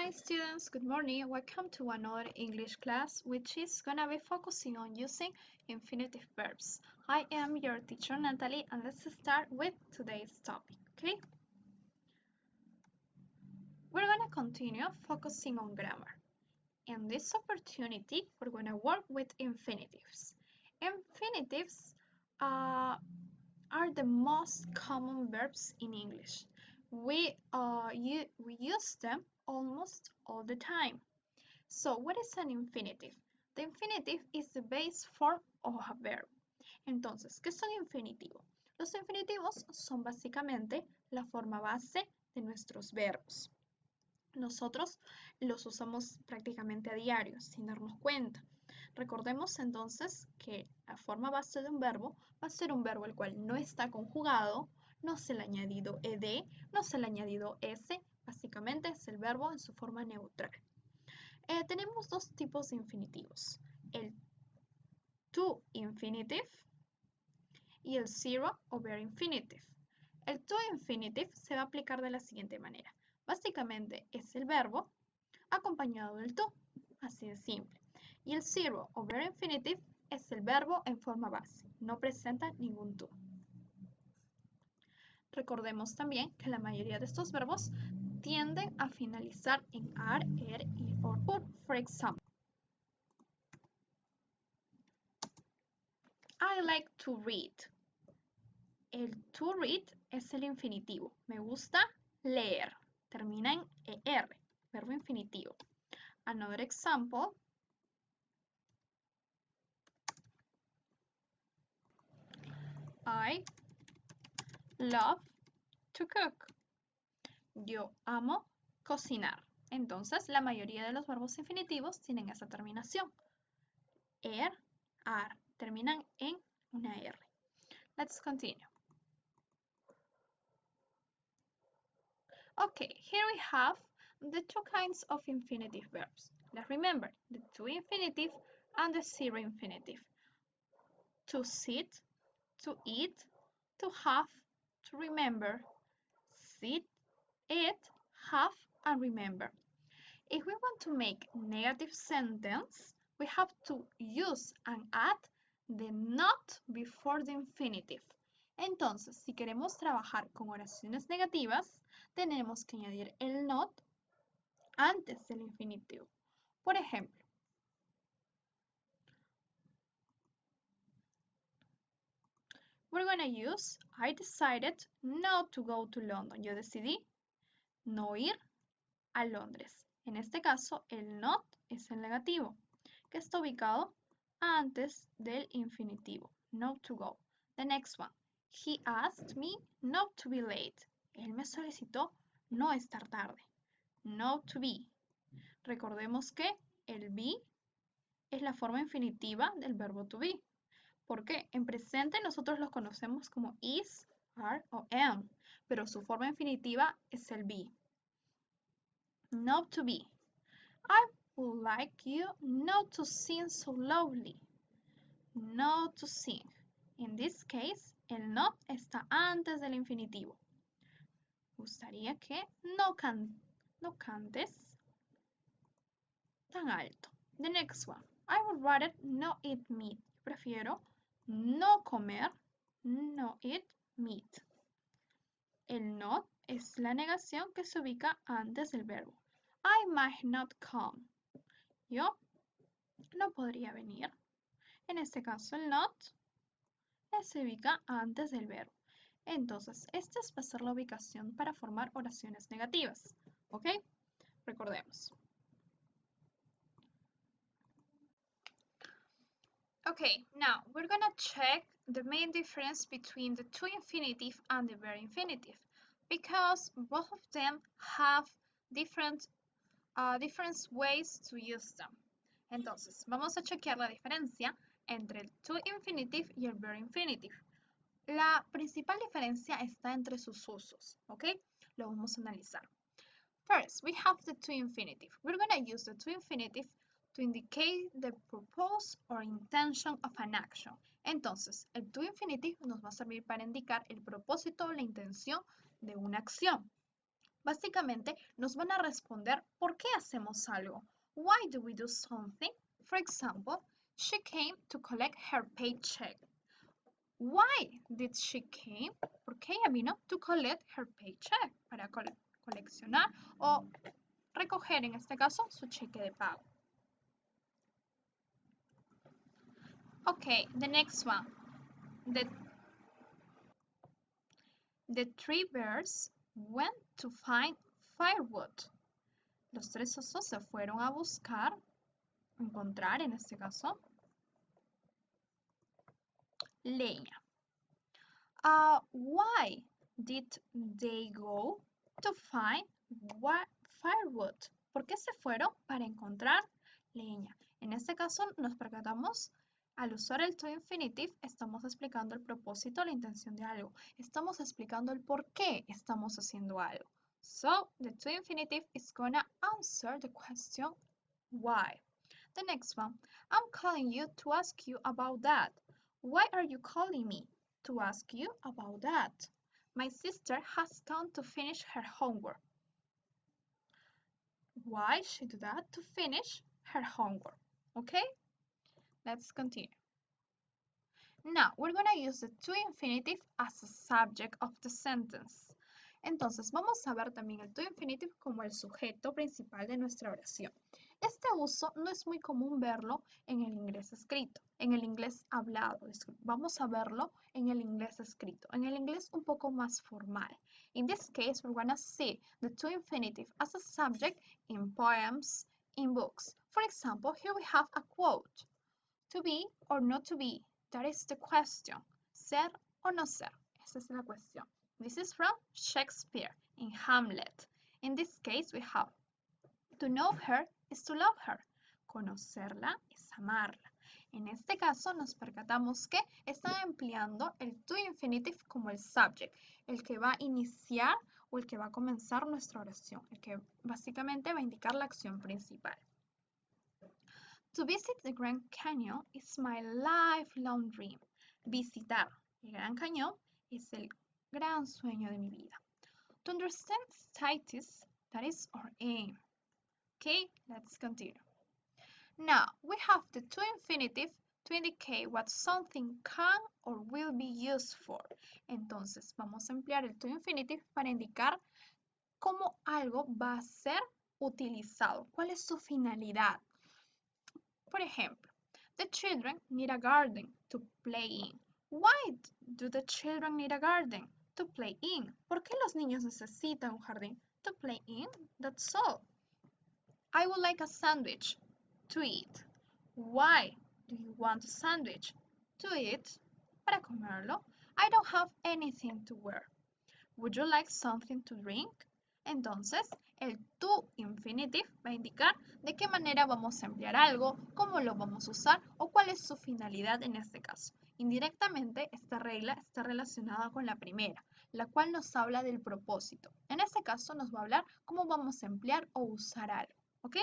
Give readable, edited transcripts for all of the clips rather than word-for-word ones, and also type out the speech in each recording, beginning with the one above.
Hi students, good morning. Welcome to another English class which is gonna be focusing on using infinitive verbs. I am your teacher Natalie and let's start with today's topic, okay? We're gonna continue focusing on grammar. In this opportunity, we're gonna work with infinitives. Infinitives are the most common verbs in English. We use them almost all the time. So, what is an infinitive? The infinitive is the base form of a verb. Entonces, ¿qué son infinitivos? Los infinitivos son básicamente la forma base de nuestros verbos. Nosotros los usamos prácticamente a diario, sin darnos cuenta. Recordemos entonces que la forma base de un verbo va a ser un verbo el cual no está conjugado, no se le ha añadido ed, no se le ha añadido s, básicamente es el verbo en su forma neutral. Tenemos dos tipos de infinitivos, el to infinitive y el zero over infinitive. El to infinitive se va a aplicar de la siguiente manera. Básicamente es el verbo acompañado del to, así de simple. Y el zero over infinitive es el verbo en forma base, no presenta ningún to. Recordemos también que la mayoría de estos verbos tienden a finalizar en ar, er y or ur. For example, I like to read. El to read es el infinitivo. Me gusta leer. Termina en er, verbo infinitivo. Another example. I love to cook. Yo amo cocinar. Entonces, la mayoría de los verbos infinitivos tienen esa terminación. Er, ar. Terminan en una R. Let's continue. Okay, here we have the two kinds of infinitive verbs. Let's remember the to infinitive and the zero infinitive. To sit, to eat, to have, to remember. Sit, eat, have, and remember. If we want to make negative sentence, we have to use and add the not before the infinitive. Entonces, si queremos trabajar con oraciones negativas, tenemos que añadir el not antes del infinitivo. Por ejemplo, we're going to use I decided not to go to London. Yo decidí no ir a Londres. En este caso, el not es el negativo, que está ubicado antes del infinitivo. Not to go. The next one. He asked me not to be late. Él me solicitó no estar tarde. Not to be. Recordemos que el be es la forma infinitiva del verbo to be. ¿Por qué? En presente nosotros los conocemos como is, are o am, pero su forma infinitiva es el be. Not to be. I would like you not to sing so loudly. Not to sing. In this case, el not está antes del infinitivo. Gustaría que no cantes tan alto. The next one. I would rather not eat meat. Prefiero no comer, no eat meat. El not es la negación que se ubica antes del verbo. I might not come. Yo no podría venir. En este caso, el not se ubica antes del verbo. Entonces, esta va a ser la ubicación para formar oraciones negativas. ¿Ok? Recordemos. Okay, now we're gonna check the main difference between the to infinitive and the very infinitive because both of them have different ways to use them. Entonces, vamos a chequear la diferencia entre el to infinitive y el very infinitive. La principal diferencia está entre sus usos, ¿ok? Lo vamos a analizar. First, we have the to infinitive. We're gonna use the to infinitive to indicate the purpose or intention of an action. Entonces, el to infinitive nos va a servir para indicar el propósito o la intención de una acción. Básicamente nos van a responder por qué hacemos algo. Why do we do something? For example, she came to collect her paycheck. Why did she came? ¿Por qué ella vino? To collect her paycheck. Para coleccionar o recoger, en este caso, su cheque de pago. Okay, the next one. The three bears went to find firewood. Los tres osos se fueron a buscar, encontrar en este caso, leña. Why did they go to find firewood? ¿Por qué se fueron? Para encontrar leña. En este caso nos percatamos, al usar el to infinitive, estamos explicando el propósito, la intención de algo. Estamos explicando el por qué estamos haciendo algo. So, the to infinitive is gonna answer the question why. The next one, I'm calling you to ask you about that. Why are you calling me? To ask you about that. My sister has gone to finish her homework. Why she do that? To finish her homework. Okay? Let's continue. Now, we're going to use the to infinitive as a subject of the sentence. Entonces, vamos a ver también el to infinitive como el sujeto principal de nuestra oración. Este uso no es muy común verlo en el inglés escrito, en el inglés hablado. Vamos a verlo en el inglés escrito, en el inglés un poco más formal. In this case, we're going to see the to infinitive as a subject in poems, in books. For example, here we have a quote. To be or not to be, that is the question. Ser o no ser, esa es la cuestión. This is from Shakespeare in Hamlet. In this case, we have to know her is to love her. Conocerla es amarla. En este caso nos percatamos que están empleando el to infinitive como el subject, el que va a iniciar o el que va a comenzar nuestra oración, el que básicamente va a indicar la acción principal. To visit the Grand Canyon is my lifelong dream. Visitar el Gran Cañón es el gran sueño de mi vida. To understand status, that is our aim. Okay, let's continue. Now, we have the to infinitive to indicate what something can or will be used for. Entonces, vamos a emplear el to infinitive para indicar cómo algo va a ser utilizado. ¿Cuál es su finalidad? Por ejemplo, the children need a garden to play in. Why do the children need a garden? To play in. ¿Por qué los niños necesitan un jardín? To play in, that's all. I would like a sandwich to eat. Why do you want a sandwich? To eat, para comerlo. I don't have anything to wear. Would you like something to drink? Entonces, el to infinitive va a indicar de qué manera vamos a emplear algo, cómo lo vamos a usar o cuál es su finalidad en este caso. Indirectamente, esta regla está relacionada con la primera, la cual nos habla del propósito. En este caso, nos va a hablar cómo vamos a emplear o usar algo. ¿Ok?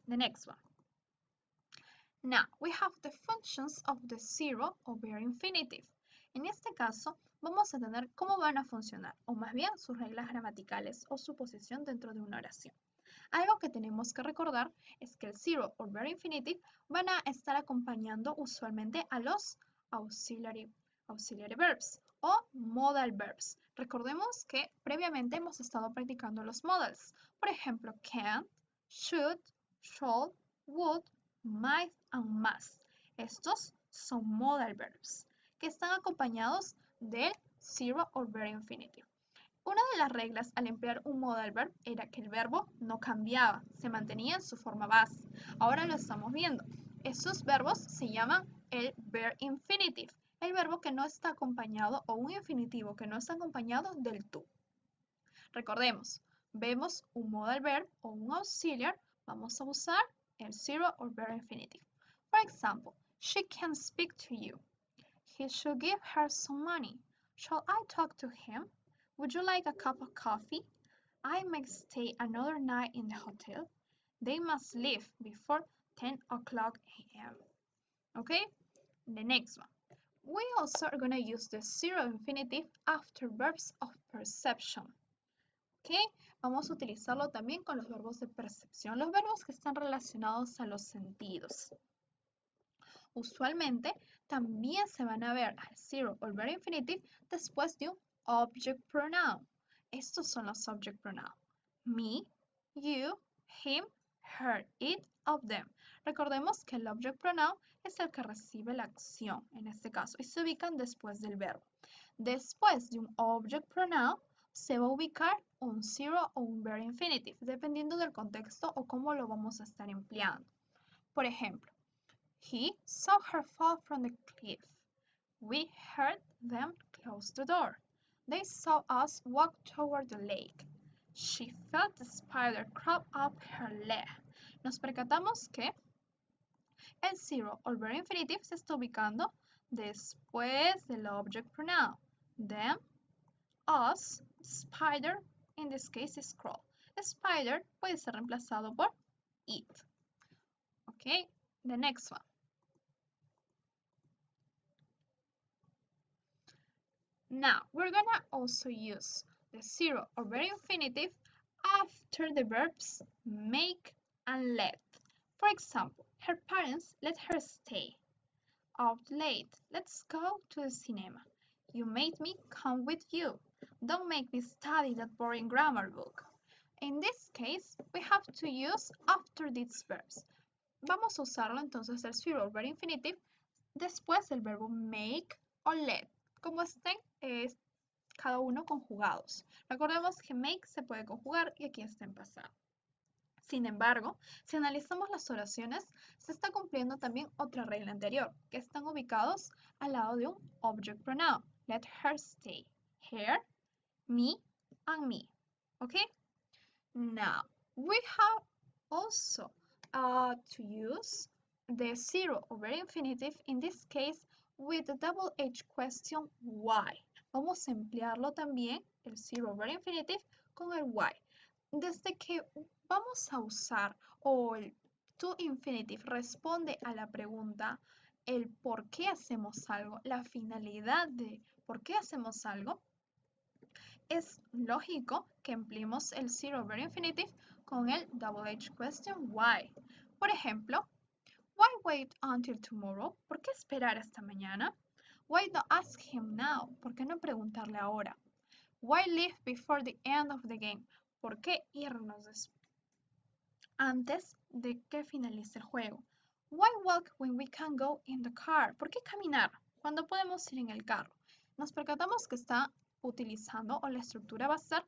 The next one. Now, we have the functions of the zero over infinitive. En este caso, vamos a tener cómo van a funcionar, o más bien sus reglas gramaticales o su posición dentro de una oración. Algo que tenemos que recordar es que el zero o very infinitive van a estar acompañando usualmente a los auxiliary verbs o modal verbs. Recordemos que previamente hemos estado practicando los modals. Por ejemplo, can, should, shall, would, might and must. Estos son modal verbs que están acompañados del zero or very infinitive. Una de las reglas al emplear un modal verb era que el verbo no cambiaba, se mantenía en su forma base. Ahora lo estamos viendo. Esos verbos se llaman el verb infinitive, el verbo que no está acompañado o un infinitivo que no está acompañado del to. Recordemos, vemos un modal verb o un auxiliar, vamos a usar el zero or verb infinitive. For example, she can speak to you. He should give her some money. Shall I talk to him? Would you like a cup of coffee? I may stay another night in the hotel. They must leave before 10 o'clock a.m. Okay? The next one. We also are going to use the zero infinitive after verbs of perception. ¿Ok? Vamos a utilizarlo también con los verbos de percepción, los verbos que están relacionados a los sentidos. Usualmente también se van a ver al zero o el verb infinitive después de un object pronoun. Estos son los subject pronoun. Me, you, him, her, it, of them. Recordemos que el object pronoun es el que recibe la acción en este caso y se ubican después del verbo. Después de un object pronoun se va a ubicar un zero o un verb infinitive, dependiendo del contexto o cómo lo vamos a estar empleando. Por ejemplo, he saw her fall from the cliff. We heard them close the door. They saw us walk toward the lake. She felt the spider crawl up her leg. Nos percatamos que el zero o el verb infinitive se está ubicando después del object pronoun. Them, us, spider, in this case is crawl. Spider puede ser reemplazado por it. Okay, the next one. Now, we're gonna also use the zero or verb infinitive after the verbs make and let. For example, her parents let her stay out late. Let's go to the cinema. You made me come with you. Don't make me study that boring grammar book. In this case, we have to use after these verbs. Vamos a usarlo entonces el zero or verb infinitive después del verbo make o let, como estén cada uno conjugados. Recordemos que make se puede conjugar y aquí está en pasado. Sin embargo, si analizamos las oraciones, se está cumpliendo también otra regla anterior, que están ubicados al lado de un object pronoun. Let her stay. Her, me, and me. Okay? Now, we have also to use the zero over infinitive, in this case, with the double H question why. Vamos a emplearlo también, el zero over infinitive, con el why. Desde que vamos a usar o el to infinitive responde a la pregunta el por qué hacemos algo, la finalidad de por qué hacemos algo, es lógico que empleemos el zero verb infinitive con el double H question why. Por ejemplo, why wait until tomorrow? ¿Por qué esperar hasta mañana? Why not ask him now? ¿Por qué no preguntarle ahora? Why leave before the end of the game? ¿Por qué irnos antes de que finalice el juego? Why walk when we can go in the car? ¿Por qué caminar cuando podemos ir en el carro? Nos percatamos que está utilizando o la estructura va a ser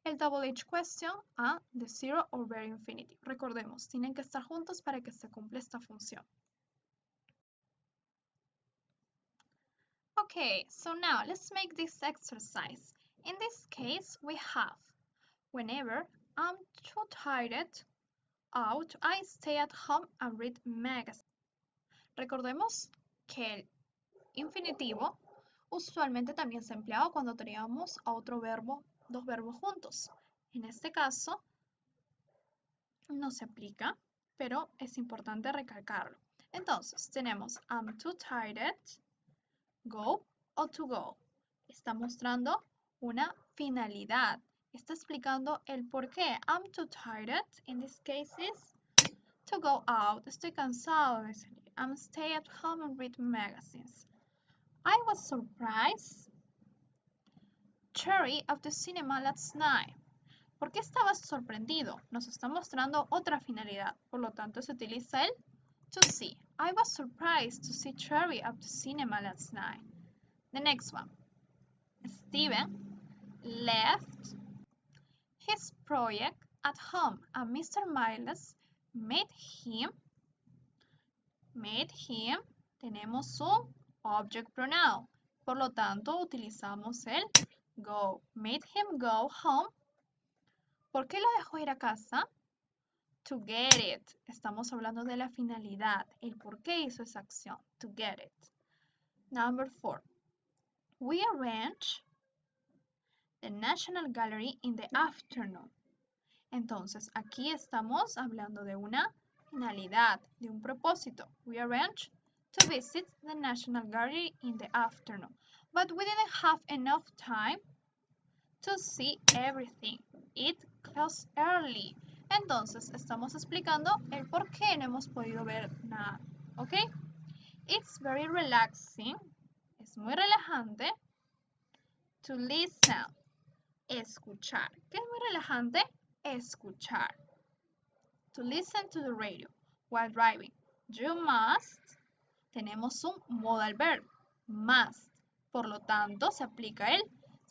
el double H question a the zero or verb infinitive. Recordemos, tienen que estar juntos para que se cumpla esta función. Okay, so now let's make this exercise. In this case, we have, whenever I'm too tired out, I stay at home and read magazines. Recordemos que el infinitivo usualmente también se empleaba cuando teníamos a otro verbo, dos verbos juntos. En este caso, no se aplica, pero es importante recalcarlo. Entonces, tenemos I'm too tired, go o to go. Está mostrando una finalidad. Está explicando el por qué. I'm too tired, in this case is to go out. Estoy cansado de salir. I'm stay at home and read magazines. I was surprised Cherry of the cinema last night. ¿Por qué estabas sorprendido? Nos está mostrando otra finalidad. Por lo tanto, se utiliza el to see. I was surprised to see Cherry of the cinema last night. The next one. Steven left his project at home and Mr. Miles made him. Tenemos un object pronoun. Por lo tanto, utilizamos el go. Made him go home. ¿Por qué lo dejó ir a casa? To get it. Estamos hablando de la finalidad, el por qué hizo esa acción. To get it. Number 4. We arrange the National Gallery in the afternoon. Entonces, aquí estamos hablando de una finalidad, de un propósito. We arrange to visit the National Gallery in the afternoon. But we didn't have enough time to see everything. It closed early. Entonces, estamos explicando el por qué no hemos podido ver nada. ¿Ok? It's very relaxing. Es muy relajante. To listen. Escuchar. ¿Qué es muy relajante? Escuchar. To listen to the radio while driving. You must. Tenemos un modal verb. Must. Por lo tanto, se aplica el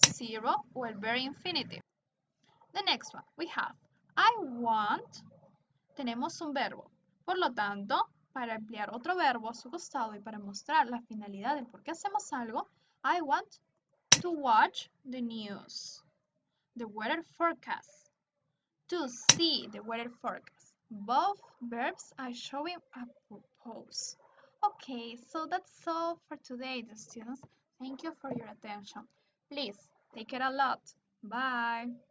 zero o el very infinitive. The next one, we have I want. Tenemos un verbo. Por lo tanto, para emplear otro verbo a su costado y para mostrar la finalidad del por qué hacemos algo, I want to watch the news, the weather forecast, to see the weather forecast. Both verbs are showing a purpose. Okay, so that's all for today, the students. Thank you for your attention. Please take it a lot. Bye.